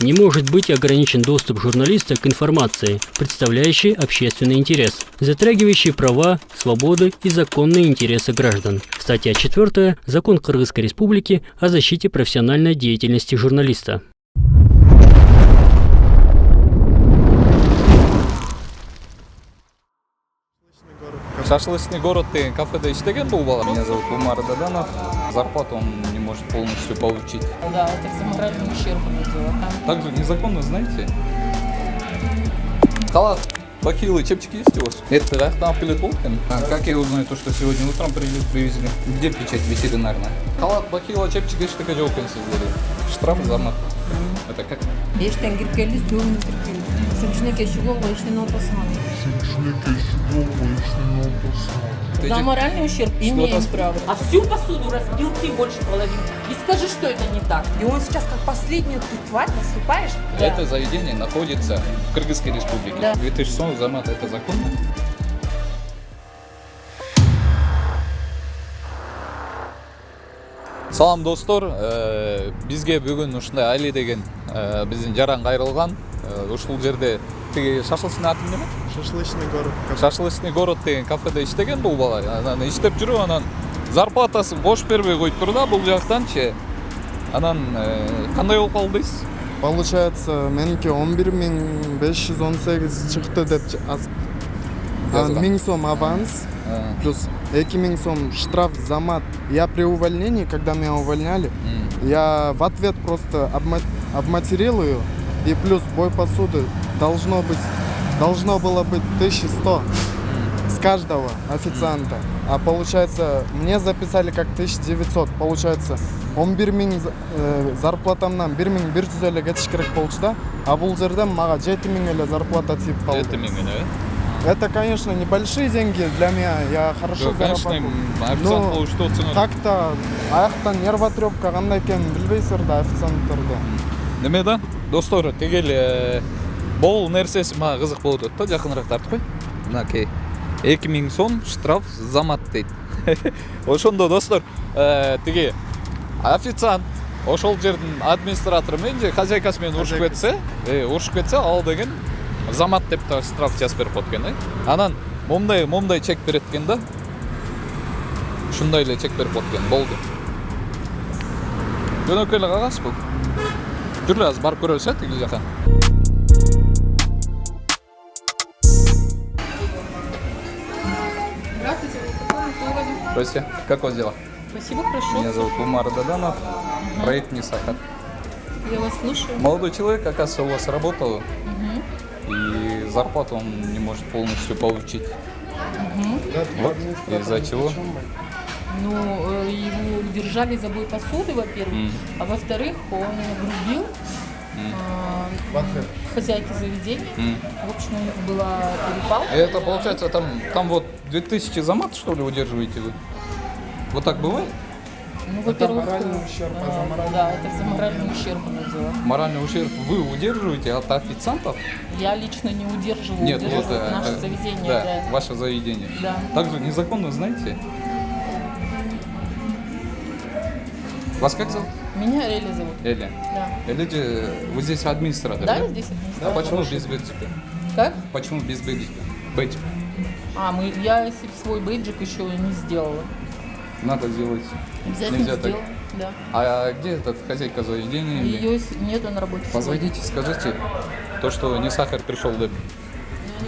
Не может быть ограничен доступ журналиста к информации, представляющей общественный интерес, затрагивающей права, свободы и законные интересы граждан. Статья 4. Закон Кыргызской Республики о защите профессиональной деятельности журналиста. Шашлычный город деген кафеде иштеген бул бала. Меня зовут Умар Даданов. Зарплату он не может полностью получить. Да, это за моральным ущербом дело. Также незаконно, знаете? Халат, бахилы, чепчики есть у вас? Это рахтан пилот Волкин. Как я узнаю то, что сегодня утром привезли? Где печать ветеринарная? Халат, бахила, чепчики, что такое Волкин сиздери? Штраф за мат. Это как? Ештен киркели, сүйөңүн киркели. Сымчыны кешугол, ештен опасман. За моральный ущерб имеем право. А всю посуду разбил ты больше половины. И скажи, что это не так. И он сейчас как последнюю ты тварь наступаешь? Да. Это заведение находится в Кыргызской Республике. Да. 2000 сом за мат, это законно? Салам достор, бизге бүгүн ушундай Али деген биздин жаран кайрылган. Ушул жерде тиги шашлычный аты неме? Шашлычный город. Шашлычный город деген кафеде иштеген бул бала. Анан иштеп жүрүп, анан зарплатасын кош бербей коюп тур да бул жактанчы. Анан кандай болуп калды дейсиз? Получается, меники 11518 чыкты деп азып. Жазган. 1000 сом аванс, плюс 2000 сом штраф за мат. Я при увольнении, когда меня увольняли, я в ответ просто обматерил ее. И плюс бой посуды должно было быть 1100 с каждого официанта. А получается, мне записали как 1900. Получается, 11 миң зарплатамнан 1100 эле кетиш керек болчу да. А бул жерден мага 7000 эле зарплата тип калды. 7000 эле. Это, конечно, небольшие деньги для меня. Я хорошо зарабатываю. Официант болуш что цена? Так-то аяктан нервотрепка кандай экенин билбейсиздер да официанттерде. Неме да? Достор, тегел бол нерсеси мага кызык болуп атат да, жакыныраак тартып кой. Мынакей 2000 сом штраф за мат дейт. Ошондо достор, тиги официант ошол жердин администратору менен же хозяйкасы менен урушуп кетсе, ал деген замат деп та штраф жазып берип коет экен. Анан момундай чек берет экен да. Ушундай эле чек берип коет экен, болду. Жөнөкөй эле кагаз бул. Жүрү азыр барып көрөбүз, тиги жака. Здравствуйте, вы в каком городе? Здравствуйте, как у вас дела? Спасибо, хорошо. Меня зовут Умар Даданов, проект «Не сахар». Я вас слушаю. Молодой человек, оказывается, у вас работал, и зарплату он не может полностью получить. Вот, из-за чего? Ну, его удержали за бой посуды, во-первых, а во-вторых, он грубил хозяйки заведения. В общем, у них была перепалка. Это получается, там вот 2000 за мат, что ли, удерживаете вы? Вот так бывает? Ну, во-первых, моральный ущерб, а за моральный- да, это за моральный ущерб дело. Моральный ущерб вы удерживаете от официантов? Я лично не удерживаю, Нет, удерживает наше заведение. да, Да. ваше заведение. Да. Также незаконно, знаете? Вас как зовут? Меня Эля зовут. Эля. Да. Эля, вы здесь администратор, Да, я здесь администратор. А почему без бейджика? Как? Почему без бейджика? Бейджик. Я свой бейджик еще не сделала. Надо сделать. Обязательно Нельзя так. сделаю. Да. А где этот хозяйка заведения? или- Ее нету на работе. Позвоните, скажите, то, что не сахар пришел. Да. Я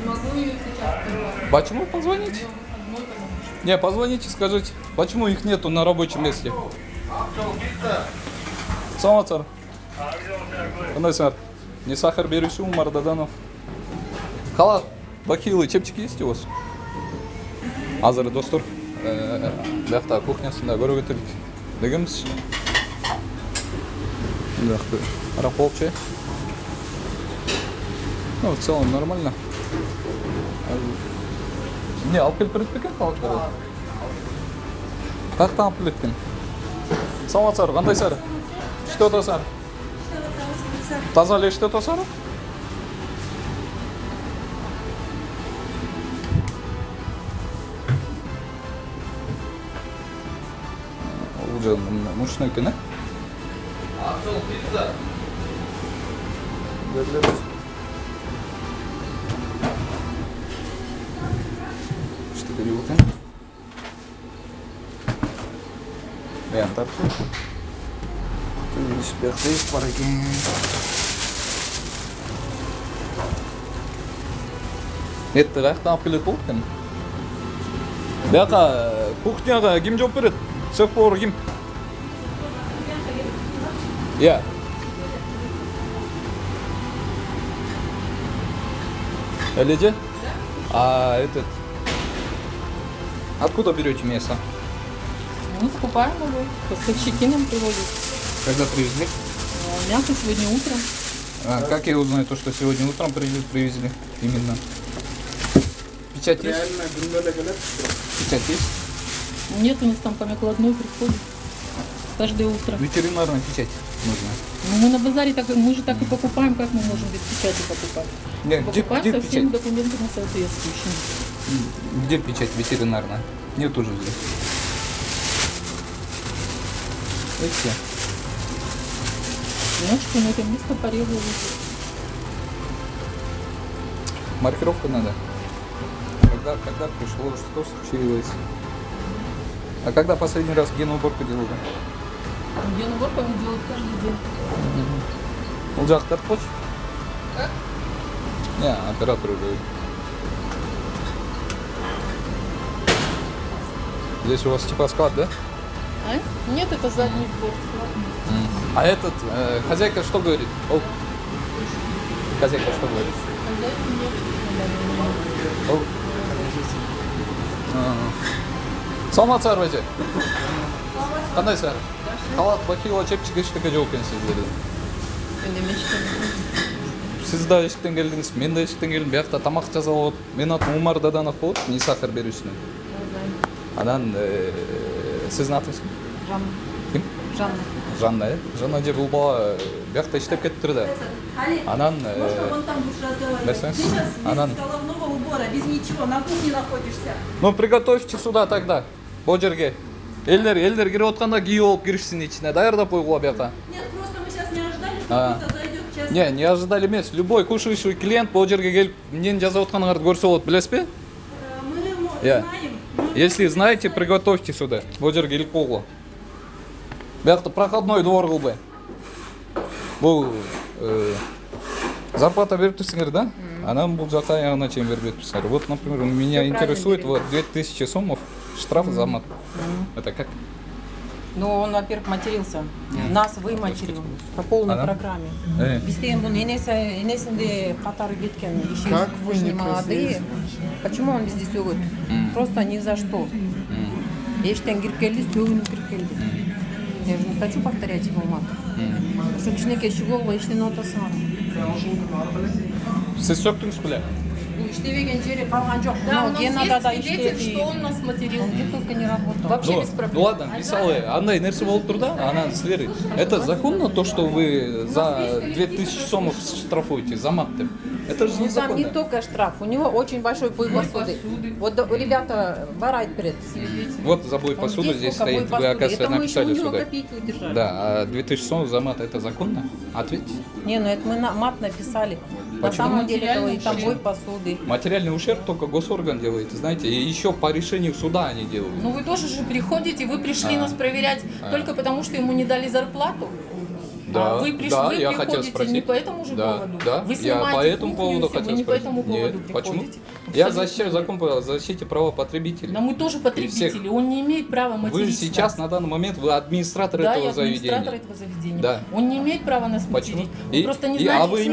не могу ее сейчас. Почему позвоните? Не, позвоните, скажите, почему их нету на рабочем месте? Саламатсыздар. Кандайсыңар? Не сахар беруші Умар Даданов. Халат, бахилы, чепчики есть у вас? Азыр достор, бияқта кухнясында көріп өтелік. Дегенбіз? Бияқта арақ болып чай. Ну, в целом нормально. Не, алып келіп береді екен халаттар? Қаяқтан алып келеді екен? Саламатсыздар, қандайсыздар? Что тасар? Таза эле что тасар? Уже мощный экен, Что ты делаешь? Баян тартып. Етті қаяқтан алып келеді болды екен. Бияқа кухняға кім жооп береді? Шеф-повар кім? Иә. Элеже? А этот... Откуда берете мясо? Мы скупаем его, поставщики нам привозят. Когда привезли? Мясо сегодня утром. А как я узнаю то, что сегодня утром привезли? Именно. Печать есть? Печать есть? Нет, у нас там по накладной приходит. Каждое утро. Ветеринарная печать нужна. Ну, мы на базаре так, мы же так и покупаем, как мы можем без печати покупать. Нет, Покупаем где со всеми печать? документами соответствующими. Где печать ветеринарная? Нет уже здесь. Видите? Ножку на это место порезали. Маркировка надо. Когда пришло, что случилось? А когда последний раз геноуборку делали? Где уборку они делают каждый день. Ол жақтар қош? Как? Не, оператор уже. Здесь у вас типа склад, да? А? Нет, это задний двор. А этот, хозяйка что говорит? О. Хозяйка что говорит? Хозяйки нет. О. Саламатсыздар бәже. Қандайсыздар? Қалат бакилова чепчик ештеңе жоқ екен сіздерде. Сіз де ештен келдіңіз, мен де ештен келдім. Бияқта тамақ жасап отыр. Мен атым Умар Даданов болды, не сахар берушінің. Адан сіздің атыңыз кім? Жанна. Кім? Жанна. Жанна, е? Жанна же бұл бала бияқта іштеп кетіп тұрды. Анан Можно вон там будешь разговаривать. Берсеңіз? Ты сейчас без Анан. головного убора, без ничего, на кухне находишься. Ну, приготовьте сюда тогда. Бұл жерге. Елдер кіріп отқанда киіп алып кірішсін içine. Даярдап қойғыла бияқа. Нет, просто мы сейчас не ожидали, что А. кто-то зайдет сейчас. Не ожидали емес. Любой кушающий клиент бұл жерге келіп нені жазып отқаныңарды көрсе болады, білесіз бе? Мы Я. знаем. Мы- Если знаете, приготовьте сюда. Бұл жерге келіп қойғыла. Бияқта проходной двор қылбай. Бұл зарплата беріп тұрсыңдар, да? Анан бұл жаққа аяғына чейін беріп тұрсыңдар. Вот, например, меня интересует вот 2000 сомов штраф за мат. Это как? Ну, он, во-первых, матерился. Нас выматерил по полной Ана? программе. Э. Бізде енді бұның енесінде қатары кеткен. еще Как вы очень не молодые. красивые. Почему он бізде сөгеді? Просто ни за что. Ештен кіріп келді, сөгініп кіріп келді. Я же не хочу повторять его мат. Что кішінекей шығуға ештен отасыған. Сіз сөктіңіз біле? Іштебеген жері қалған жоқ. Да, Но у нас Генада да есть свидетель, иштеді. что он нас материл. Он где только не работал. Вообще Ну, без проблем. ну ладно, мысалы, андай нәрсе болып тұр да, ана сіздер. Это законно то, что вы за 2000 сомов штрафуете за мат деп? Это же Ну, там не незаконно. только штраф, у него очень большой бой посуды. Вот да, ребята барают перед. Вот за бой посуды Здесь здесь сколько стоит, бой вы, посуды. оказывается, Это мы еще у написали него сюда. копейки удержали. Да, а 2000 сомов за мат это законно? Ответьте. Не, ну это мы на мат написали. На Почему? самом деле это и там Материальный бой посуды. Материальный ущерб только госорган делает, знаете, и еще по решению суда они делают. Ну вы тоже же приходите, вы пришли нас проверять только потому, что ему не дали зарплату. Да, А вы пришли, да, вы я хотел приходите спросить. не по этому же Да, поводу. да, Вы я снимаете по этому кухню, поводу все, хотел вы не по спросить. этому поводу Нет, почему? приходите. Я Абсолютно. защищаю закон по защите права потребителей. Но мы тоже потребители, он не имеет права Вы материть сейчас нас. на данный момент вы администратор Да, этого я администратор заведения. этого заведения. Да. Он не имеет права нас Почему? материть. Вы просто не а знаете, вы в смысле,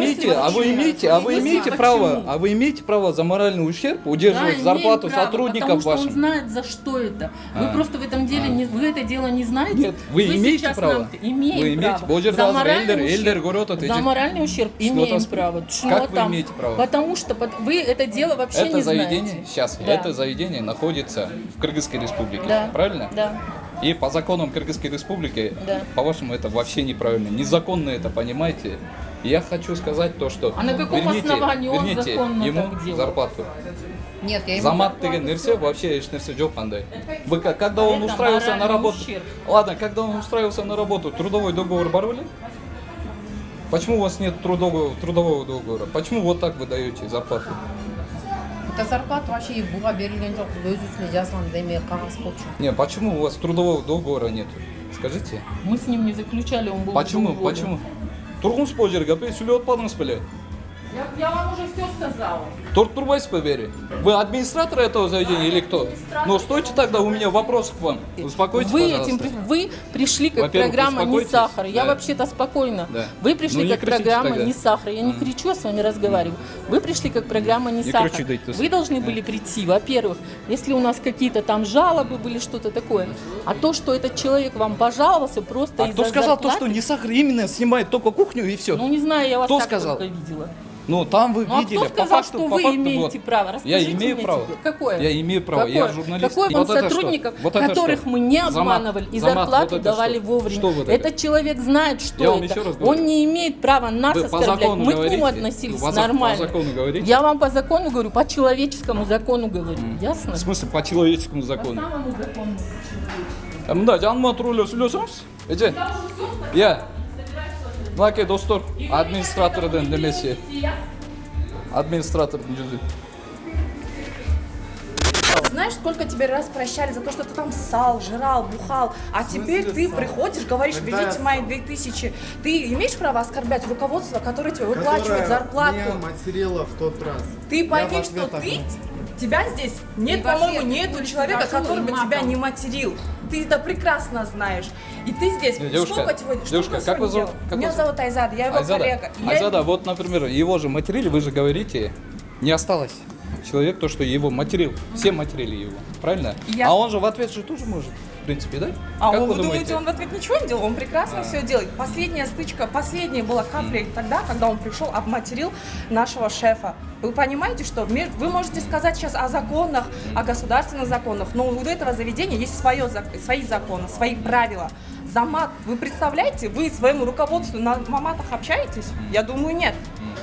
имеете, почему. вы имеете право, а вы имеете право за моральный ущерб удерживать Да, зарплату имеем право, сотрудников потому что ваших? он знает, за что это. А. Вы просто в этом деле, вы это дело не знаете. Нет, вы имеете сейчас право. нам- имеем Вы имеете. право. Бұл жерде За азыр моральный элдер ущерб- көріп отыр, За моральный ущерб Что имеем там- право. Как вы имеете право? Потому что вы это дело вообще Это не заведение, знаете. сейчас, Да. это заведение находится в Кыргызской республике, Да. правильно? Да. И по законам Кыргызской республики, Да. по-вашему, это вообще неправильно, незаконно это, понимаете? И я хочу сказать то, что А на каком основании он верните законно ему так делает? зарплату. Нет, я ему Замат зарплату деген нәрсе вообще еш нәрсе жоқ қандай. Вы когда он Это устраивался на моральный работу, ущерб. ладно, когда он устраивался на работу, трудовой договор бар были? Почему у вас нет трудового договора? Почему вот так вы даете зарплату? Это зарплата вообще буга берілген жоқ. Өз үстіне жазған деме қағаз болчу. Не, почему у вас трудового договора нет? Скажите. Мы с ним не заключали, он был Почему? до года. Почему? Тұрғынсыз бұл жерге, сөйлеп отпадыңыз біле. Я вам уже все сказала. Турбайс побери. Вы администратор этого заведения или кто? Ну, стойте тогда, у меня вопрос к вам. Успокойтесь, пожалуйста. Вы пришли как Во-первых, программа «Не успокойтесь. сахар». Я Да. вообще-то спокойно. Да. Вы пришли Ну, не как кричите программа тогда. «Не сахар». Я не кричу, я с вами разговариваю. Вы пришли как программа «Не Не сахар». кричи, дайте Вы должны были прийти, во-первых, если у нас какие-то там жалобы были, что-то такое. А то, что этот человек вам пожаловался просто А из-за кто сказал то, зарплаты, что не сахар именно снимает только кухню и все? Ну, не знаю, я вас Кто так сказал? только видела. Ну, там вы Ну, а видели. кто сказал, по факту, что по вы факту, имеете вот. право? Я Расскажите имею мне право. теперь. Какое? Я имею право, Какое? я журналист. Какое И вам вот это что? сотрудников, Вот это которых что? мы не Замат, обманывали и Замат, зарплату вот это давали что? вовремя? Что вот это? Этот человек знает, что Я вам это. еще раз говорю. Он не имеет права нас Вы по оскорблять. закону Мы к говорите? нему относились По нормально. закону говорите? Я вам по закону говорю, по человеческому закону говорю. Ясно? В смысле, по человеческому закону? Самому закону. Мында жаныма туралы сүйлөсөңүз эже иә мынакей достор администратордун немеси администратордун жүзү Знаешь, сколько тебе раз прощали за то, что ты там ссал, жрал, бухал, а теперь ты приходишь, говоришь, Когда везите я мои 2000. Ты имеешь право оскорблять руководство, которое тебе выплачивает зарплату? Меня материла в тот раз. Ты Я пойми, в что ответ ты, ответил. тебя здесь нет, И в по-моему, ответ нету будешь человека, хорошо который бы и матом. тебя не материл. Ты это прекрасно знаешь. И ты здесь, Девушка, сколько сегодня, что девушка, ты как вы сегодня зовут? делал? Как Меня вас зовут Айзада, я его коллега. И я- Айзада, вот, например, его же материли, вы же говорите, не осталось человек, то, что его материл, все материли его, правильно? Я- А он же в ответ же тоже может, в принципе, да? А Как вы вы думаете, он в ответ ничего не делал? Он прекрасно все делает. Последняя стычка, последняя была каплей тогда, когда он пришел, обматерил нашего шефа. Вы понимаете, что вы можете сказать сейчас о законах, о государственных законах, но у этого заведения есть свои законы, свои правила. Замат, вы представляете, вы своему руководству на маматах общаетесь? Я думаю, нет.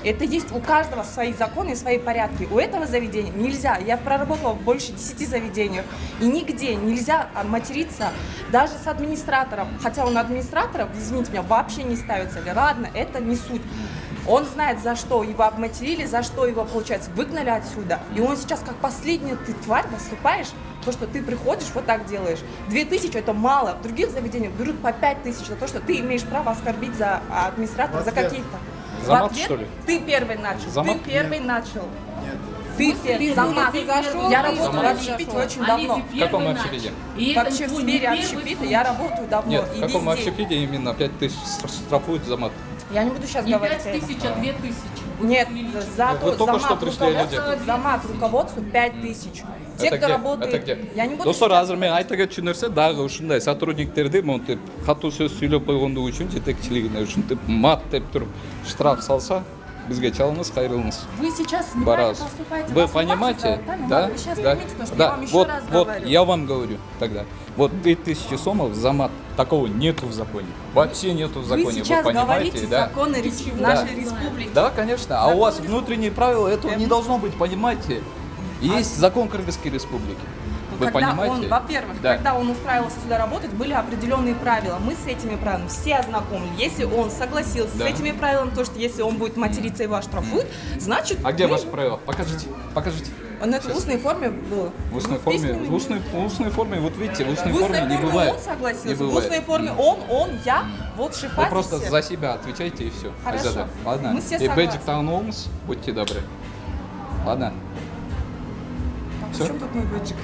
Это есть у каждого свои законы и свои порядки. У этого заведения нельзя. Я проработала в больше 10 заведениях. И нигде нельзя материться даже с администратором. Хотя он администратором, извините меня, вообще не ставится. Ладно, это не суть. Он знает, за что его обматерили, за что его, получается, выгнали отсюда. И он сейчас, как последняя ты тварь, выступаешь, то, что ты приходишь, вот так делаешь. 2000 это мало. В других заведениях берут по 5000 за то, что ты имеешь право оскорбить за администратора, за ответ. каких-то. Замат, В ответ что ли? Ты первый начал. Замат? Ты первый начал. Нет. Ты первый. Замат. ты зашел, Я ты работаю в Замат. общепите очень давно. В каком общепите? Вообще в сфере общепита я работаю давно. Нет, и в каком везде. общепите именно 5000 штрафуют за мат? Я не буду сейчас Не говорить. 5000, а 2000. Нет, за Вы то, только за что мат пришли, руководству, за мат руководству 5000. Те, Это кто где? работает, Это где? я не буду Достор, сейчас азыр мен айта кетчү нерсе дагы ушундай сотрудниктерди монтип катуу сөз сүйлөп койгондугу үчүн жетекчилигине ушинтип мат деп туруп штраф салса бизге чалыңыз, кайрылыңыз. Вы сейчас неправильно Барас. поступаете. Вы Вас понимаете? убрать правильно? Да? Вы сейчас Да. поймите, то, что Да. я вам еще Вот, раз вот, говорю. я вам говорю тогда. Вот 5000 сомов за мат. Такого нету в законе. Вообще нету в законе. Вы сейчас понимаете, говорите да? законы нашей республики. Да, конечно. А у вас Закон внутренние правила, этого не должно быть, понимаете? Есть закон Кыргызской республики. Вы Когда понимаете? он, во-первых, Да. когда он устраивался сюда работать, были определенные правила. Мы с этими правилами все ознакомлены. Если он согласился Да. с этими правилами, то, что если он будет материться, его оштрафуют, значит... А где мы- ваши правила? Покажите, покажите. Он это в устной форме было. В устной В форме, письменной в устной форме, вот видите, в устной В устной форме не форме бывает. он согласился, Не в бывает. устной форме он, я, вот Вы шифа. просто за себя отвечайте и все. Хорошо. Ладно. Мы все И согласны. бэджик тағынуыңыз, будьте добры. Ладно. В чем тут мой бэджик?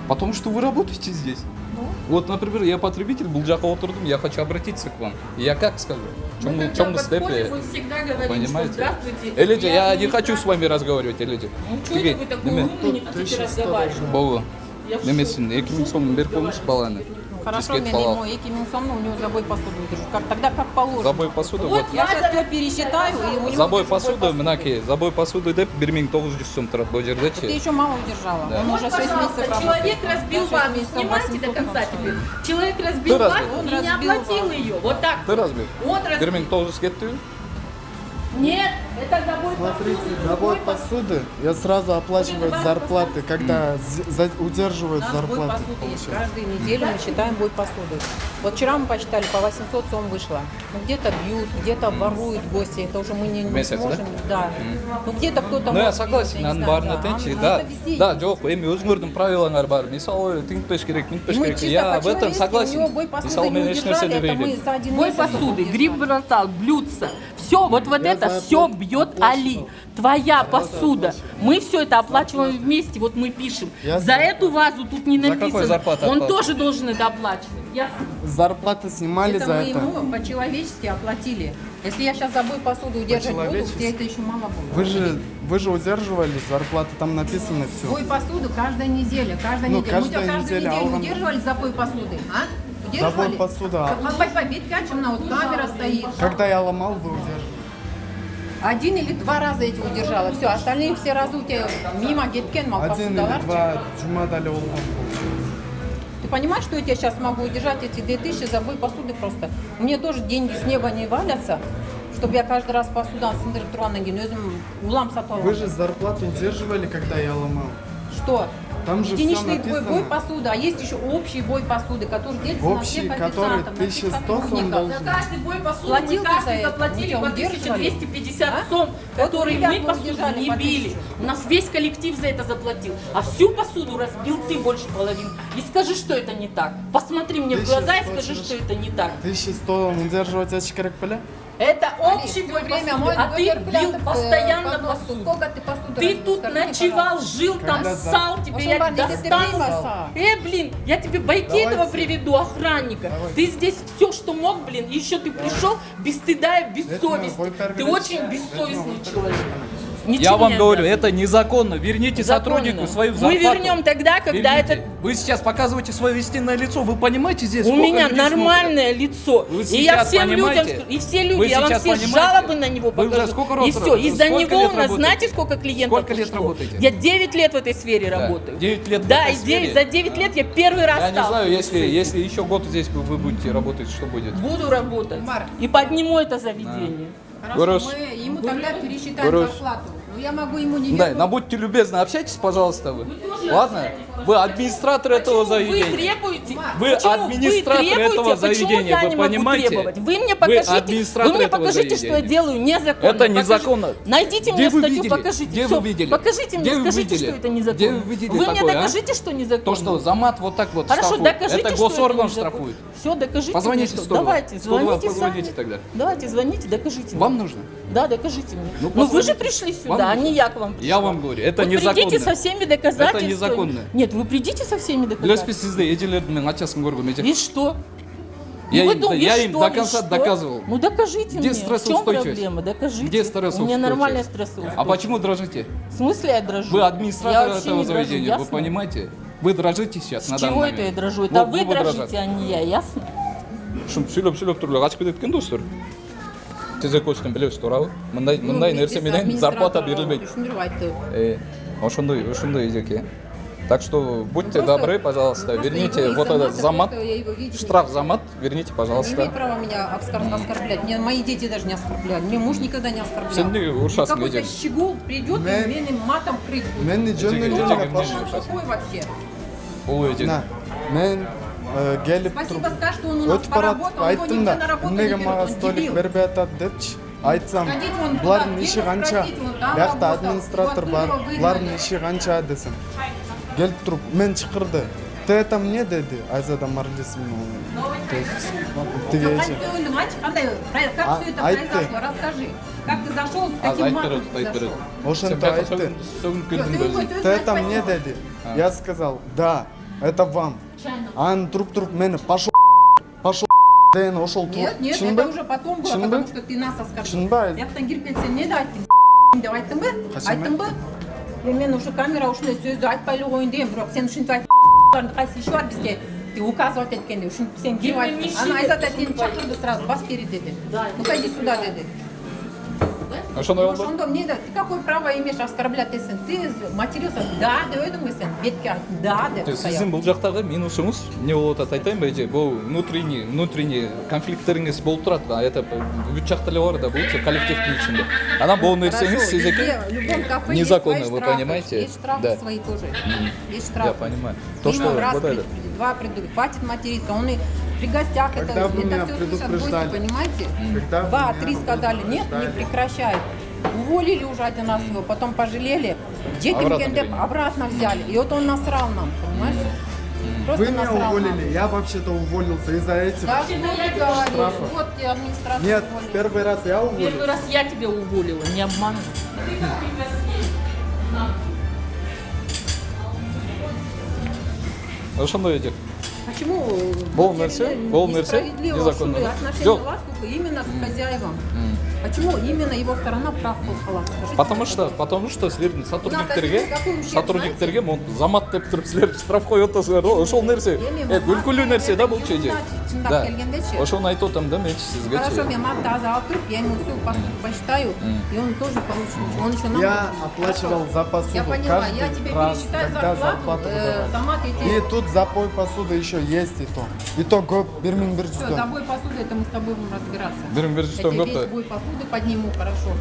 Потому что вы работаете здесь. Ну? Вот, например, я потребитель, был жаққа отырдым, я хочу обратиться к вам. Я как скажу? Мы когда Чем подходим, мы всегда говорим, что Понимаете? здравствуйте. Элиджи, я не хочу администратор. с вами разговаривать, Элиджи. Ну что это вы такой умный, не хотите разговаривать? Болу. Я в Немесін, 2000 сомның беріп қойыңыз баланы. Хорошо, Дискет мен палау. ему Экимин сомну, у него забой посуду выдержу. Тогда как положено. Забой посуды, вот. Я сейчас все пересчитаю, и у него... Забой будет посуды, мінакей, забой посуды деп 1900 сом тұрады бұл жерде Ты ше. еще мало удержала. Да. Он Вот, уже 6 пожалуйста, месяцев человек работает. разбил Я 6 вазу, месяцев снимайте до 800 конца нашла. теперь. Человек разбил Ты разбил? вазу Он и не разбил оплатил вазу. ее. Вот так. Ты разбил? Он разбил. 1900 кетті? Нет, это забой Смотрите, посуды. забой посуды, я сразу оплачиваю зарплаты, когда удерживают У нас бой зарплаты. посуды есть. получается. Каждую неделю мы считаем бой посуды. Вот вчера мы посчитали, по 800 сом вышло. Ну, где-то бьют, где-то воруют гости. Это уже мы не Месяц, сможем. Да? Ну, где-то кто-то Ну, я может согласен, бить, я не наның знаю, барына да. тенчи, Ну, да. это везде Да, есть. жоқ, эми өзүңөрдүн правилаңар бар. Мисалы, тиңтпеш керек, И минтпеш мы керек. чисто Я в этом по-человечески, у согласен. него бой посуды Мисалы, не мен эч нерсе удержали, это мы дебеймин. за один Бой месяц посуды, удержали. гриб бросал, блюдца. Все, вот Я это за все оплату бьет Али. Твоя посуда. Мы все это оплачиваем вместе, вот мы пишем. Я За эту вазу тут не За какой написано. зарплату Он оплачиваешь? тоже должен это оплачивать. Ясно? Зарплаты снимали Это за мы это. ему по-человечески оплатили. Если я сейчас за бой посуду удержать буду, По-человечески? тебе это еще мало будет. Вы же удерживали зарплаты, там написано все. Бой посуду каждая неделя, каждая Ну, неделя. Мы тебя каждая каждую неделя, неделю а он- удерживали за бой посуды, а? За бой Удерживали? посуды, а Побить пячем, вот камера стоит. когда я ломал, вы удерживали. Один или два раза эти удержала. Все, остальные все разы у тебя мимо кеткен мал Один или посудалар. два джумадали олгон. Ты понимаешь, что я тебя сейчас могу удержать эти 2000 за бой посуды просто? Мне тоже деньги с неба не валятся, чтобы я каждый раз посудан сындырып тұрғаннан кейін өзім улам сатып Вы аламын. же зарплату удерживали, когда я ломал. Что? Там же Единичный все бой написано. посуды, а есть еще общий бой посуды, который делится Общий, на всех который официантов, на всех 1100 сом сотрудников. должен. За каждый бой посуды Платил мы ты за каждый это? заплатили Мы по тебя удерживали? 1250 А? сом, Вот которые ребят мы мы посуду удержали не по били. 1000. У нас весь коллектив за это заплатил. А всю посуду разбил ты больше половины. И скажи, что это не так. Посмотри мне в глаза и 1100 скажи, через- что это не так. 1100 удерживать эти кракпеля? Это общий Али, бой всё время посуды, мой а ты номер бил клятв, постоянно пожалуйста, посуду. Сколько ты посуды Ты разбил? тут Скажи мне, ночевал, пожалуйста. жил там, Когда ссал, тебе я Ошибан, если ты достану. время Блин, я тебе Байкетова Давайте. приведу, охранника. Давайте. Ты здесь все, что мог, блин, и еще ты пришел без стыда и бессовестный. бой Ты перегрыз. очень бессовестный человек. Ничего Я вам не говорю, обязан. это незаконно. Верните Законно. сотруднику свою Мы зарплату. вернем тогда, когда Верните. это... Вы сейчас показываете свое истинное лицо. Вы понимаете здесь? У сколько меня людей нормальное лицо. Вы И я сейчас всем людям, понимаете? и все люди, Вы я вам сейчас все понимаете? жалобы на него Вы уже покажу. сколько раз И все, работаете? из-за Сколько него лет у нас, работаете? знаете, сколько клиентов Сколько лет ушло? работаете? Я 9 лет в этой сфере Да. работаю. 9 лет в Да, этой и сфере? за 9 лет я первый раз Я не знаю, сталкиваюсь с этим. если еще год здесь вы будете работать, что будет? Буду работать. Марк. И подниму это заведение. Хорошо, Горос. мы ему тогда пересчитаем Горос. зарплату. Но я могу ему не Да, вернуть. ну будьте любезны, общайтесь, пожалуйста, вы. тоже Ладно? общайтесь, Вы администратор этого Почему вы заведения. требуете? Вы Почему администратор вы требуете, этого почему заведения, я вы не могу понимаете? требовать? Вы мне Вы покажите, администратор вы мне этого покажите, что я заведения. делаю незаконно. Это Покажите. незаконно. Найдите Где мне вы статью, видели? покажите. Где Всё, вы видели? Покажите Где мне, вы скажите, видели? что это незаконно. Где вы видели Вы мне такое, а? докажите, что незаконно. То, что за мат вот так вот Хорошо, штрафуют. докажите, Это что госорган это незаконно. штрафует. Все, докажите Позвоните мне, что. 102. Давайте, 102 звоните позвоните сами. тогда. Давайте, звоните, докажите мне. Вам нужно? Да, докажите мне. Ну, Ну вы же позвоните. пришли Вам сюда, а нужно? не я к вам пришла. Я вам говорю, это Вот незаконно. придите со всеми доказательствами. Это незаконно. Нет, вы придите со всеми Леспи доказательствами. сізді эдилердің ачасын көргім. И что? Я Ну, вы им- думаете, я и им что, до и конца что? доказывал. Ну докажите Где мне. В чем стрессоустойчивость? проблема? Докажите. Где У стрессоустойчивость? меня нормальная стрессоустойчивость. А почему дрожите? В смысле я дрожу? Вы Я администратор вообще этого не дрожу, заведения, вы ясно? понимаете? Вы дрожите сейчас на С данный чего момент. это я дрожу? Это Вот вы вы дрожите, дрожите. а не я, ясно? Шум сөйлеп тұрлы қашып кеткен достар. Тезек көстен білесіз туралы. Мындай нәрсе менен зарплата берілмейді. Түсіндіріп айтты. Ошондой эзеке. Так что будьте Просто- добры, пожалуйста, Просто верните его вот из-за этот мата замат, просто я его видела. штраф замат, верните, Не имеет пожалуйста. права меня оскорблять. Меня мои дети даже не оскорбляли. Мне муж никогда не оскорблял. Сен не ұршасың Какой-то неден. щегол придет Мен- и менің матом крыть будет. Мен не жөнді Жеге- жерге жеге- пошел. Он такой вообще. Ол еден. На, мен келіп Спасибо, скажи, что он у нас өтіп баратып поработал, его айттым нигде да на работу не неге берут, маған он столик дебил. бербей атат депчи айтсам Сходите вон туда, бұлардың иши видно, қанша спросите, вон там бияқта работал, администратор вот бар оттуда выгнали. бұлардың иши қанша десем келіп тұрып мен шықырды ты это мне деді айзада марлисовна то есть тіге Как ше все это, мальчик, как все это айтты. произошло? Расскажи. Как ты зашел, с Аз каким матом айтып ты зашел? ошонто айтты Сөгін кірдің Всё, өзің. всё, ты это спасибо. мне деді я сказал да это вам аны тұрып мені пошел деген ошол Нет, нет, шын ба? это уже потом было, Шын ба? потому что ты нас оскорбил. шын ба Я таңгеріп келсем не айттың деп айттың ба? Қашан Айттың ба? Мен уже камера ушундай сөздү айтпайлы коеюн дейм, бирок сен ушинтип айттың. Кайсы иши бар бизге? Ты указывать эткенде, ушинтип сен кирип айттың. Ана Айзат сени чакырды сразу, бас бери деди. Ну-ка иди сюда деди. Ошондой болду. Ошондо эмне да, ты какое право имеешь оскорблять десең? Ты матерился, да дедің сен, бетке да деп Сиздин бул жактагы минусуңуз эмне болуп атат айтайынбы эже? Бул внутренний конфликтериңиз болуп турат. Это бүт жакта эле бар да, бул коллективдин ичинде. Анан бул нерсеңиз сизге в любом кафе незаконно, есть вы свои штрафы. понимаете? Есть штрафы Да. свои тоже. Есть штрафы. Я понимаю. То, что Минимум раз вот это. предупредить, два предупредить, хватит материться. Он и при гостях Когда это вы меня все слышат гости, предупреждали? понимаете? Когда вы Два, меня три сказали, нет, не предупреждали? прекращают. Уволили уже один раз его, потом пожалели, обратно взяли. И вот он насрал нам, понимаешь? Просто Вы меня насрал уволили, нам. я вообще-то уволился из-за этих Да что ты говоришь? штрафов. Вот тебе администрация Нет, уволила. первый раз я уволился. Первый раз я тебя уволила, не обманывай. ошондой эже. Почему Бул нерсе, несправедливо незаконно. что ли, отношение Жок. власти именно к хозяевам? Почему именно его сторона прав была? Скажите, Потому пожалуйста. что силердин Какой ущерб, сотрудниктерге монту замат деп туруп силер штраф коюп атасыңар. Ошол нерсе, күлкүлүү нерсе да бул чеже. Чындап келгендечи. Ошону айтып атам да мен сизге. Хорошо, я матты аза алып туруп, я ему все посчитаю, и он тоже получит. Он еще нам... Я оплачивал за посуду Я поняла, каждый я тебе раз, пересчитаю когда зарплату, выдавали. замат эти... И тут запой посуды еще есть и то. И то гоп, бирмин Все, бирждон. забой посуды, это мы с тобой будем разбираться. Бирим Я биржистон тебе көптө. весь бой посуды подниму, хорошо.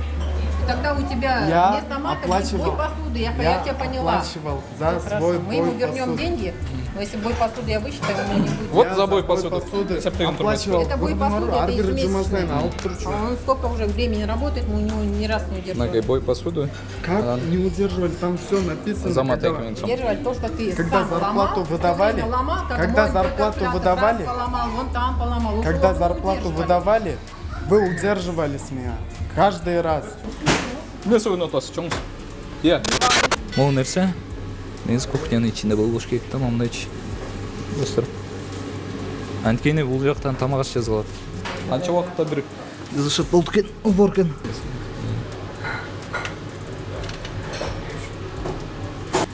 И тогда у тебя Я вместо мата будет оплачивал. бой посуды, я тебя поняла. оплачивал за Всё, хорошо. свой Мы ему бой вернем посуды. деньги, но если бой посуды я высчитаю, у меня не будет. Вот Я за бой бой посуды. посуды оплачивал. Это бой посуды, это Арбир ежемесячный. жумасынан алып турчу. А он сколько уже времени работает, мы у него ни раз не Нагай удерживали. бой посуду. Как не удерживали? Там все написано. Замат когда- экмен. Удерживали то, что ты Когда сам зарплату ломал, всё выдавали, время ломал, как когда мой зарплату калькулятор, выдавали, раз поломал, вон там поломал. Когда Вы зарплату удерживали. выдавали, вы удерживали с меня. Каждый раз. Эмне сөйүнүп атасыз, чоң? Иә. Могу нерсе негизи кухнянын ичинде болуш керек да, момундайчы. Достор. Анткени бул жактан тамак аш жазылат. Канча убакытта бир жазышат болду экен, уборканы.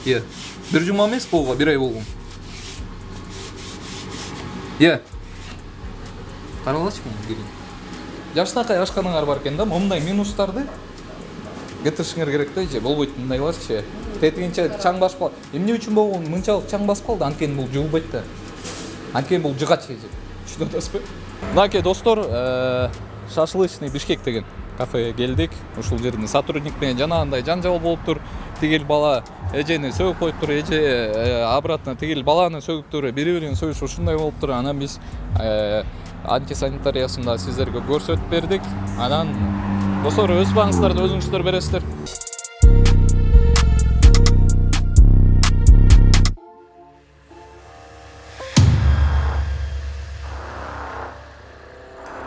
Иә. Бир жума эмес болгон, бир ай болгон. Иә. Каралачы муну. Жашынакай ашканыңар бар экен да, момундай минустарды кетиришиңер керек да, же болбойт мындайларчы. Тетигинче чаң басып калат. Эмне үчүн болгон мынчалык чаң басып калды? Анткени бул жуубайт да. Анткени бул жыгач эже. Түшүнүп атасызбы? Мынакей достор, шашлычный Бишкек деген кафеге келдик. Ушул жердин сотрудник менен жанагындай жанжал болуптур. Тигил бала эжени сөгүп коюптур, эже обратно тигил баланы сөгүптүр, бири-бирин сөгүш ушундай болуптур. Анан биз антисанитариясын да сиздерге көрсөтүп бердик. Анан достор, өз багыңыздарды өзүңүздөр бересиздер.